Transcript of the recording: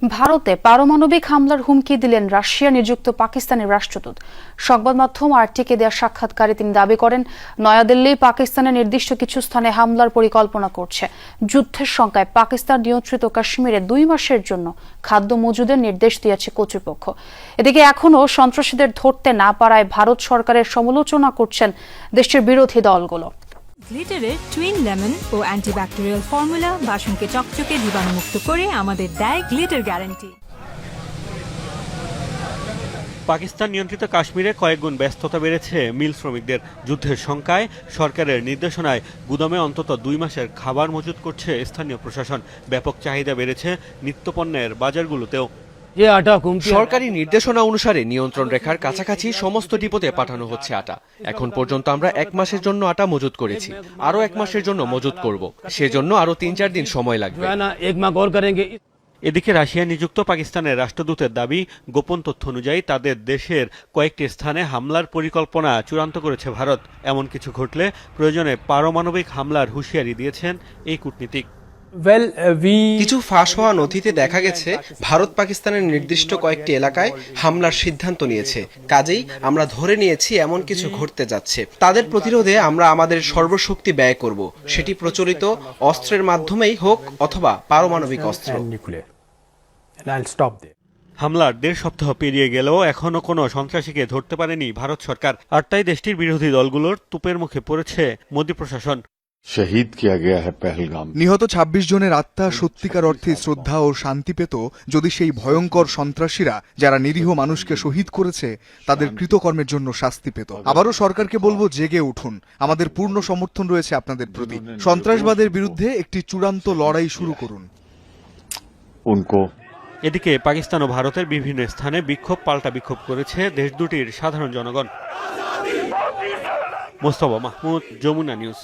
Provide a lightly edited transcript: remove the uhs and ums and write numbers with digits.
ভারতে পারমাণবিক হামলার হুমকি দিলেন রাশিয়া নিযুক্ত পাকিস্তানের রাষ্ট্রদূত। সংবাদ মাধ্যম আরটিকে দেয়া সাক্ষাৎকারে তিনি দাবি করেন, নয়াদিল্লি পাকিস্তানের নির্দিষ্ট কিছু স্থানে হামলার পরিকল্পনা করছে। যুদ্ধের শঙ্কায় পাকিস্তান নিয়ন্ত্রিত কাশ্মীরে 2 মাসের জন্য খাদ্য মজুদের নির্দেশ দিয়েছে কর্তৃপক্ষ। এদিকে এখনও সন্ত্রাসীদের ধরতে না পারায় ভারত সরকারের সমালোচনা করছেন দেশটির বিরোধী দলগুলো। গ্লিটারের টুইন লেমন ও অ্যান্টিব্যাকটেরিয়াল ফর্মুলা বাসনকে চকচকে জীবাণুমুক্ত করে আমাদের দেয় গ্লিটার গ্যারান্টি। পাকিস্তান নিয়ন্ত্রিত কাশ্মীরে কয়েক গুণ ব্যস্ততা বেড়েছে মিল শ্রমিকদের। যুদ্ধের শঙ্কায় সরকারের নির্দেশনায় গুদামে অন্তত 2 মাসের খাবার মজুত করছে স্থানীয় প্রশাসন। ব্যাপক চাহিদা বেড়েছে নিত্যপণ্যের বাজারগুলোতেও। সরকারি নির্দেশনা অনুসারে নিয়ন্ত্রণ রেখার কাছাকাছি সমস্ত ডিপোতে পাঠানো হচ্ছে আটা। এখন পর্যন্ত আমরা 1 মাসের জন্য আটা মজুত করেছি, আরো 1 মাসের জন্য মজুত করব, সেজন্য আরো 3-4 দিন সময় লাগবে। এদিকে রাশিয়া নিযুক্ত পাকিস্তানের রাষ্ট্রদূতের দাবি, গোপন তথ্য অনুযায়ী তাদের দেশের কয়েকটি স্থানে হামলার পরিকল্পনা চূড়ান্ত করেছে ভারত। এমন কিছু ঘটলে প্রয়োজনে পারমাণবিক হামলার হুঁশিয়ারি দিয়েছেন এই কূটনীতিক। কিছু ফাঁস হওয়া নথিতে দেখা গেছে ভারত পাকিস্তানের নির্দিষ্ট কয়েকটি এলাকায় হামলার সিদ্ধান্ত নিয়েছে। কাজেই আমরা ধরে নিয়েছি এমন কিছু ঘটতে যাচ্ছে। তাদের প্রতিরোধে আমরা আমাদের সর্বশক্তি ব্যয় করব, সেটি প্রচলিত অস্ত্রের মাধ্যমেই হোক অথবা পারমাণবিক অস্ত্র। হামলার 1.5 সপ্তাহ পেরিয়ে গেলেও এখনো কোনো সন্ত্রাসীকে ধরতে পারেনি ভারত সরকার। আর তাই দেশটির বিরোধী দলগুলোর তোপের মুখে পড়েছে মোদী প্রশাসন। শহীদ কিয়া গয়া হ্যায় পহলগাম। নিহত 26 জনের আত্মা সত্যিকার অর্থে শ্রদ্ধা ও শান্তি পেত যদি সেই ভয়ঙ্কর সন্ত্রাসীরা যারা নিরীহ মানুষকে শহীদ করেছে তাদের কৃতকর্মের জন্য শাস্তি পেত। আবারও সরকারকে বলবো, জেগে উঠুন। আমাদের পূর্ণ সমর্থন রয়েছে আপনাদের প্রতি। সন্ত্রাসবাদের বিরুদ্ধে একটি চূড়ান্ত লড়াই শুরু করুন। এদিকে পাকিস্তান ও ভারতের বিভিন্ন স্থানে বিক্ষোভ পাল্টা বিক্ষোভ করেছে দেশ দুটির সাধারণ জনগণ। মোস্তফা মাহমুদ, যমুনা নিউজ।